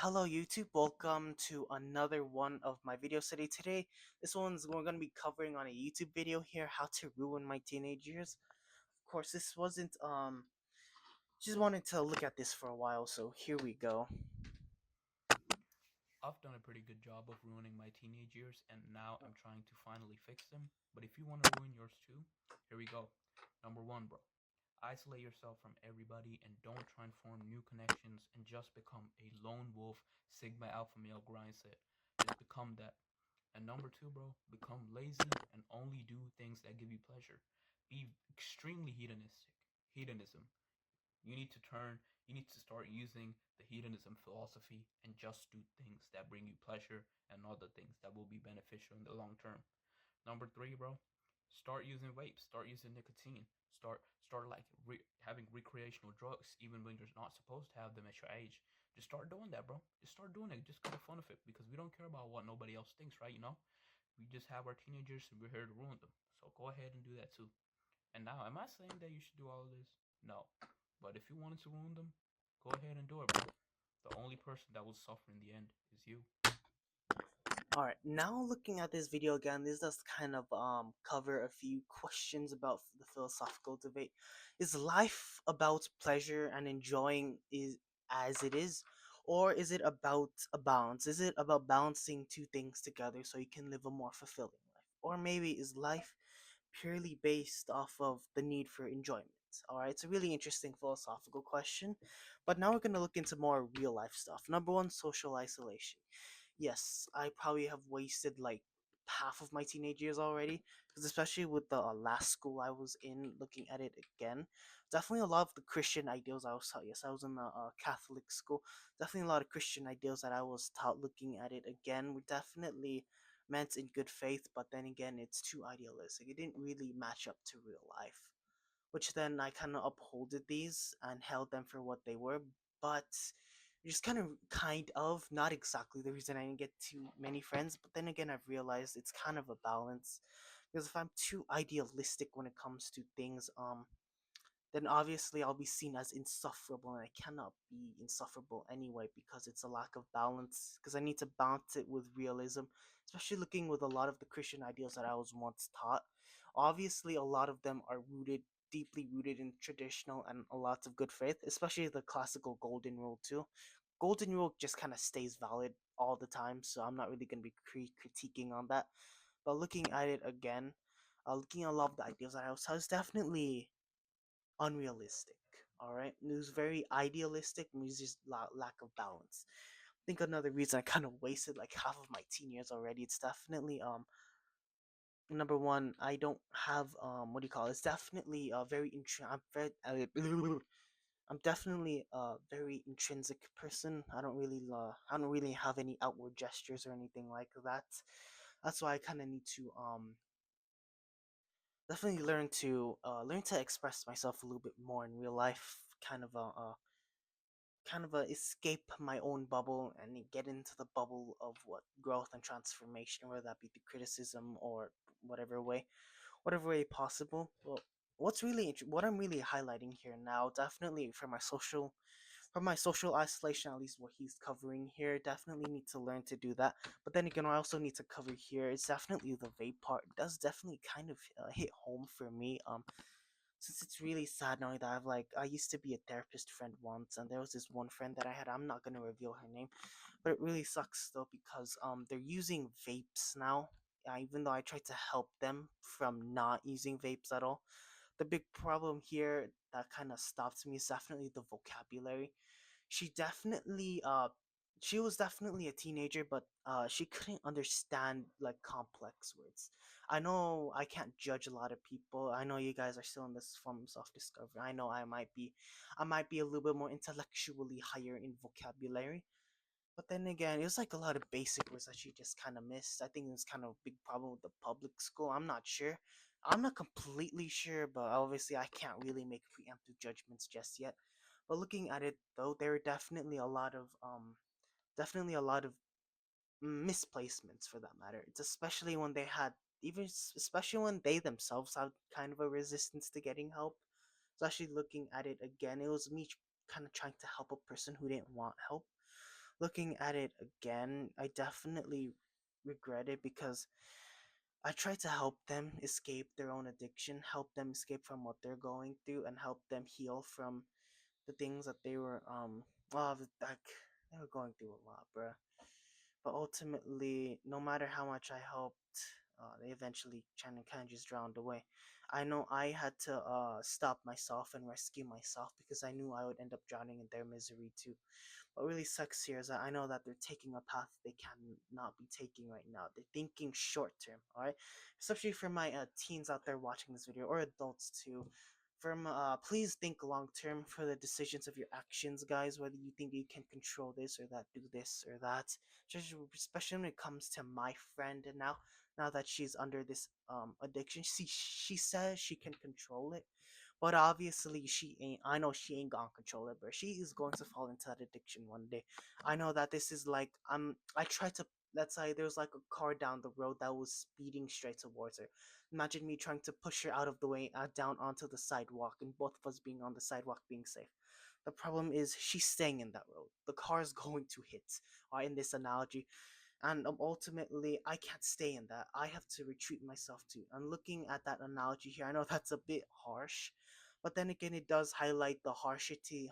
Hello YouTube, welcome to another one of my videos today. This one's we're gonna be covering on a YouTube video here, how to ruin my teenage years. Of course, this wasn't just wanted to look at this for a while, so here we go. I've done a pretty good job of ruining my teenage years, and now I'm trying to finally fix them. But if you want to ruin yours too, here we go. Number one, bro. Isolate yourself from everybody and don't try and form new connections and just become a lone wolf, Sigma Alpha male grind set. Just become that. And number two, bro, become lazy and only do things that give you pleasure. Be extremely hedonistic. Hedonism. You need to start using the hedonism philosophy and just do things that bring you pleasure and not the things that will be beneficial in the long term. Number three, bro, start using vapes, start using nicotine, start like having recreational drugs even when you're not supposed to have them at your age. Just start doing that, bro. Just start doing it. Just get fun of it because we don't care about what nobody else thinks, right? We just have our teenagers and we're here to ruin them. So go ahead and do that too. And now, am I saying that you should do all of this? No. But if you wanted to ruin them, go ahead and do it, bro. The only person that will suffer in the end is you. Alright, now looking at this video again, this does kind of cover a few questions about the philosophical debate. Is life about pleasure and enjoying is as it is? Or is it about a balance? Is it about balancing two things together so you can live a more fulfilling life? Or maybe is life purely based off of the need for enjoyment? Alright, it's a really interesting philosophical question. But now we're going to look into more real life stuff. Number one, social isolation. Yes, I probably have wasted like half of my teenage years already, because especially with the last school I was in, looking at it again, definitely a lot of the Christian ideals I was taught. Yes, I was in a Catholic school. Definitely a lot of Christian ideals that I was taught. Looking at it again, were definitely meant in good faith, but then again, it's too idealistic. It didn't really match up to real life, which then I kind of upholded these and held them for what they were, but just kind of not exactly the reason I didn't get too many friends. But then again, I've realized it's kind of a balance, because if I'm too idealistic when it comes to things, then obviously I'll be seen as insufferable, and I cannot be insufferable anyway because it's a lack of balance. Because I need to balance it with realism, especially looking with a lot of the Christian ideals that I was once taught. Obviously, a lot of them are deeply rooted in traditional and a lot of good faith, especially the classical golden rule too. Golden rule just kind of stays valid all the time, so I'm not really going to be critiquing on that. But looking at it again, looking at a lot of the ideas that I was taught, is definitely unrealistic. All right, it was very idealistic. It was just lack of balance. I think another reason I kind of wasted like half of my teen years already. It's definitely number one. I don't have what do you call it? It's definitely very I'm very I'm definitely a very intrinsic person. I don't really have any outward gestures or anything like that. That's why I kind of need to definitely learn to express myself a little bit more in real life. Kind of escape my own bubble and get into the bubble of what growth and transformation, whether that be through criticism or whatever way, whatever way possible. Well, what I'm really highlighting here now, definitely for my social isolation, at least what he's covering here, definitely need to learn to do that. But then again, I also need to cover here. It's definitely the vape part. It does definitely kind of hit home for me. Since it's really sad knowing that I used to be a therapist friend once, and there was this one friend that I had. I'm not gonna reveal her name, but it really sucks though because they're using vapes now. Even though I tried to help them from not using vapes at all, the big problem here that kind of stopped me is definitely the vocabulary. She definitely she was definitely a teenager, but she couldn't understand like complex words. I know I can't judge a lot of people. I know you guys are still in this form of self discovery. I know I might be a little bit more intellectually higher in vocabulary, but then again, it was like a lot of basic words that she just kind of missed. I think it was kind of a big problem with the public school. I'm not sure. I'm not completely sure, but obviously I can't really make preemptive judgments just yet. But looking at it though, there are definitely a lot of misplacements for that matter. It's especially when they had especially when they themselves had kind of a resistance to getting help. Especially looking at it again, it was me kind of trying to help a person who didn't want help. looking at it again, I definitely regret it because I try to help them escape their own addiction, help them escape from what they're going through, and help them heal from the things that they were like they were going through a lot, bruh. But ultimately, no matter how much I helped, they eventually kind of just drowned away. I know I had to stop myself and rescue myself because I knew I would end up drowning in their misery too. What really sucks here is that I know that they're taking a path they cannot be taking right now. They're thinking short term, all right? Especially for my teens out there watching this video, or adults too. From please think long term for the decisions of your actions, guys. Whether you think you can control this or that, do this or that. Just especially when it comes to my friend, and now that she's under this addiction, she says she can control it, but obviously she ain't. I know she ain't gonna control it, but she is going to fall into that addiction one day. I know that this is like I tried to, let's say there's like a car down the road that was speeding straight towards her. Imagine me trying to push her out of the way, down onto the sidewalk, and both of us being on the sidewalk being safe. The problem is she's staying in that road. The car is going to hit. In this analogy, and ultimately I can't stay in that. I have to retreat myself too. And looking at that analogy here, I know that's a bit harsh, but then again, it does highlight the harshity.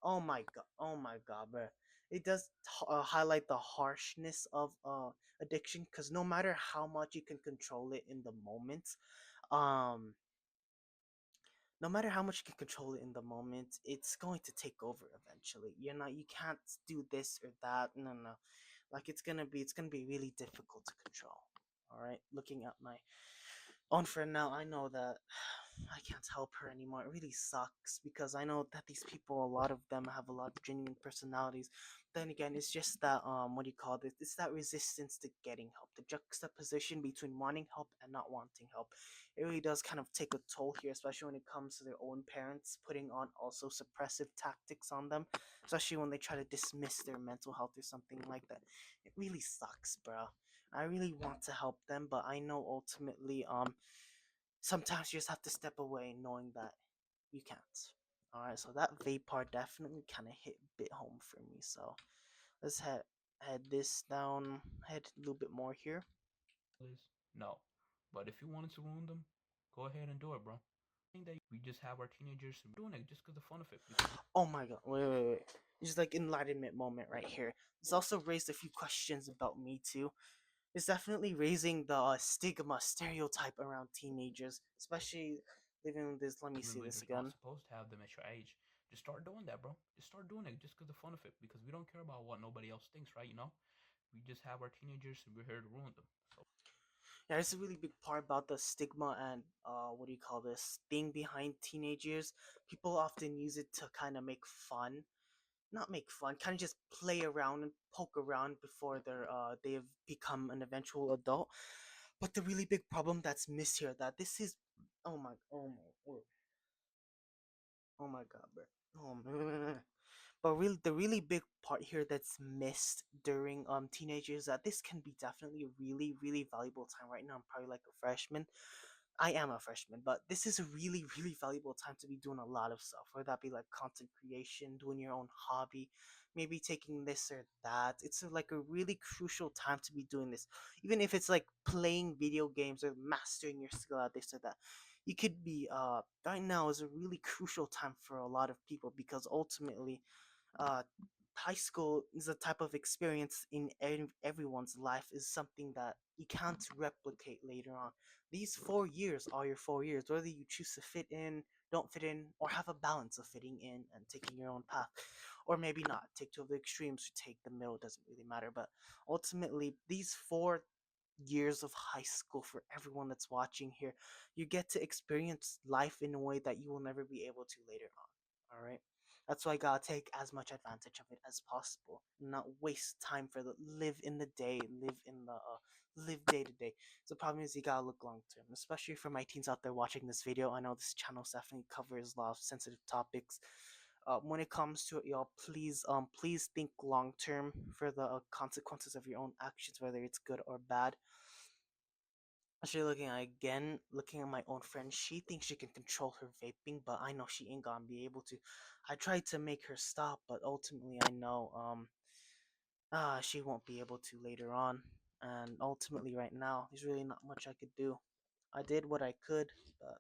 Oh my god, bro. It does highlight the harshness of addiction, because no matter how much you can control it in the moment, um no matter how much you can control it in the moment, it's going to take over eventually. You can't do this or that. No. Like it's gonna be really difficult to control. All right, looking at my own friend now, I know that I can't help her anymore. It really sucks because I know that these people, a lot of them have a lot of genuine personalities. Then again, it's just that what do you call this? It's that resistance to getting help, the juxtaposition between wanting help and not wanting help. It really does kind of take a toll here, especially when it comes to their own parents putting on also suppressive tactics on them, especially when they try to dismiss their mental health or something like that. It really sucks, bro. I really want to help them, but I know ultimately sometimes you just have to step away knowing that you can't. Alright, so that vape part definitely kind of hit a bit home for me. So let's head this down, head a little bit more here. Is no. But if you wanted to ruin them, go ahead and do it, bro. I think that we just have our teenagers doing it just because the fun of it. Because Oh my god, wait. Just like enlightenment moment right here. It's also raised a few questions about me too. It's definitely raising the stigma stereotype around teenagers, especially living in this. Let me see even though this you're not again. supposed to have them at your age, just start doing that, bro. Just start doing it just because the fun of it. Because we don't care about what nobody else thinks, right? We just have our teenagers and we're here to ruin them. So Yeah, there's a really big part about the stigma and what do you call this thing behind teenagers. People often use it to kind of make fun, not make fun, kind of just play around and poke around before they've become an eventual adult. But the really big problem that's missed here, that this is, oh my god, bro. Oh man. But really, the really big part here that's missed during teenagers, that this can be definitely a really valuable time. Right now, I'm probably like a freshman. I am a freshman, but this is a really valuable time to be doing a lot of stuff. Whether that be like content creation, doing your own hobby, maybe taking this or that. It's like a really crucial time to be doing this. Even if it's like playing video games or mastering your skill at this or that. You could be right now is a really crucial time for a lot of people, because ultimately uh, high school is a type of experience in everyone's life, is something that you can't replicate later on. These 4 years are your 4 years, whether you choose to fit in, don't fit in, or have a balance of fitting in and taking your own path, or maybe not take two of the extremes or take the middle, doesn't really matter. But ultimately, these 4 years of high school, for everyone that's watching here, you get to experience life in a way that you will never be able to later on. All right, that's why I gotta take as much advantage of it as possible, and not waste time for the live in the day, live day to day. So the problem is you gotta look long term, especially for my teens out there watching this video. I know this channel definitely covers a lot of sensitive topics. When it comes to it, y'all, please think long term for the consequences of your own actions, whether it's good or bad. Actually, looking at my own friend, she thinks she can control her vaping, but I know she ain't gonna be able to. I tried to make her stop, but ultimately I know she won't be able to later on. And ultimately, right now, there's really not much I could do. I did what I could, but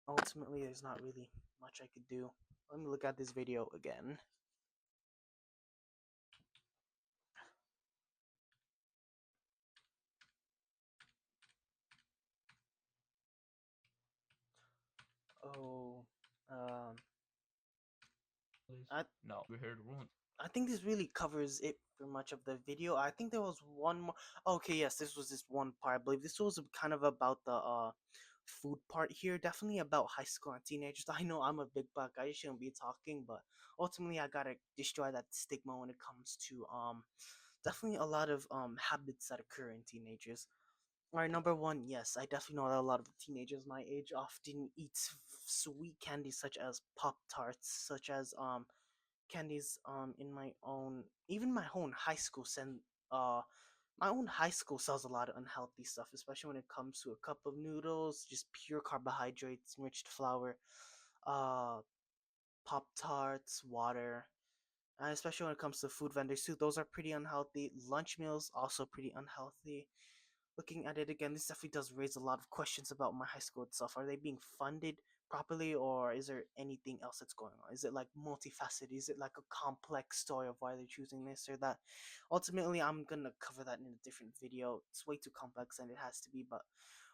ultimately, there's not really much I could do. Let me look at this video again. Oh, um, Please. I No, we're here to ruin. I think this really covers it for much of the video. I think there was one more. Okay, yes, this was this one part. I believe this was kind of about the food part here. Definitely about high school and teenagers. I know I'm a big buck. I shouldn't be talking, but ultimately I gotta destroy that stigma when it comes to definitely a lot of habits that occur in teenagers. All right, number one, yes, I definitely know that a lot of teenagers my age often eat sweet candies such as Pop Tarts, such as candies in my own, even my own high school send uh my own high school sells a lot of unhealthy stuff, especially when it comes to a cup of noodles, just pure carbohydrates, enriched flour, uh Pop Tarts, water, and especially when it comes to food vendors too, those are pretty unhealthy. Lunch meals also pretty unhealthy. Looking at it again, this definitely does raise a lot of questions about my high school itself. Are they being funded properly, or is there anything else that's going on? Is it like multifaceted? Is it like a complex story of why they're choosing this or that? Ultimately, I'm gonna cover that in a different video. It's way too complex and it has to be, but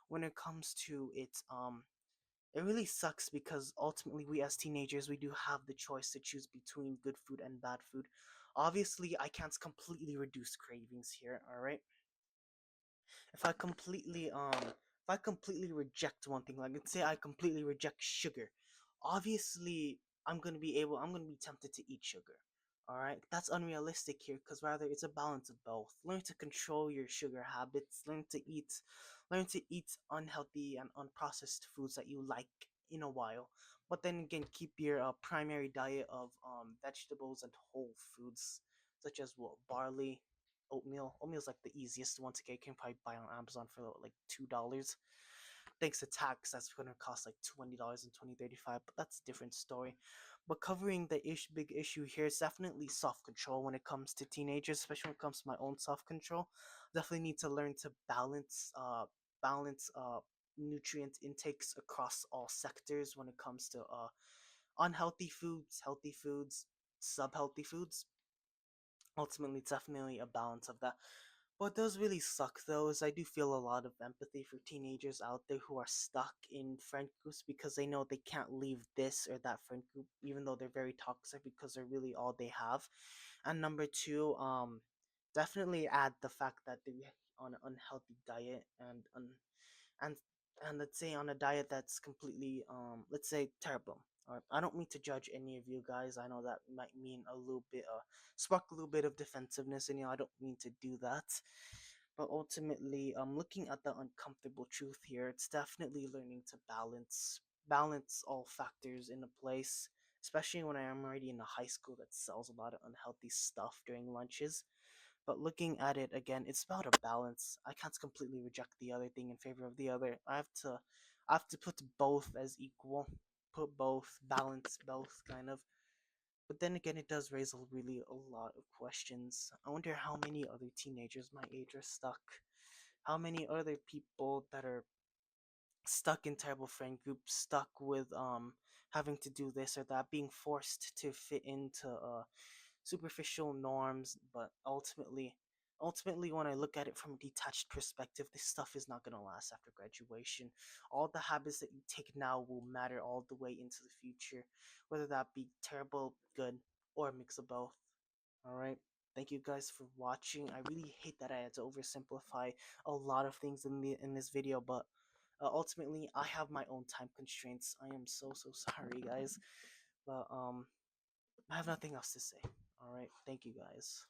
when it comes to it, it really sucks because ultimately we as teenagers we do have the choice to choose between good food and bad food. Obviously, I can't completely reduce cravings here, all right? If I completely reject one thing, like let's say I completely reject sugar, obviously I'm gonna be tempted to eat sugar. All right, that's unrealistic here because rather it's a balance of both. Learn to control your sugar habits. Learn to eat unhealthy and unprocessed foods that you like in a while. But then again, keep your primary diet of vegetables and whole foods, such as what barley, oatmeal. Oatmeal is like the easiest one to get. You can probably buy on Amazon for like $2. Thanks to tax, that's gonna cost like $20 in 2035, but that's a different story. But covering the big issue here is definitely self control when it comes to teenagers, especially when it comes to my own self control. Definitely need to learn to balance nutrient intakes across all sectors when it comes to unhealthy foods, healthy foods, sub healthy foods. Ultimately, it's definitely a balance of that. What does really suck though is I do feel a lot of empathy for teenagers out there who are stuck in friend groups because they know they can't leave this or that friend group, even though they're very toxic because they're really all they have. And number two, definitely add the fact that they're on an unhealthy diet and and let's say on a diet that's completely let's say terrible. Or I don't mean to judge any of you guys. I know that might mean a little bit spark a little bit of defensiveness in you. I don't mean to do that. But ultimately, looking at the uncomfortable truth here, it's definitely learning to balance all factors in a place, especially when I am already in a high school that sells a lot of unhealthy stuff during lunches. But looking at it again, it's about a balance. I can't completely reject the other thing in favor of the other. I have to put both as equal, put both, balance both, kind of. But then again, it does raise really a lot of questions. I wonder how many other teenagers my age are stuck. How many other people that are stuck in terrible friend groups, stuck with having to do this or that, being forced to fit into superficial norms, but ultimately when I look at it from a detached perspective, this stuff is not going to last after graduation. All the habits that you take now will matter all the way into the future, whether that be terrible, good, or a mix of both. All right, thank you guys for watching. I really hate that I had to oversimplify a lot of things in this video, but ultimately I have my own time constraints. I am so sorry, guys, but I have nothing else to say. All right, thank you guys.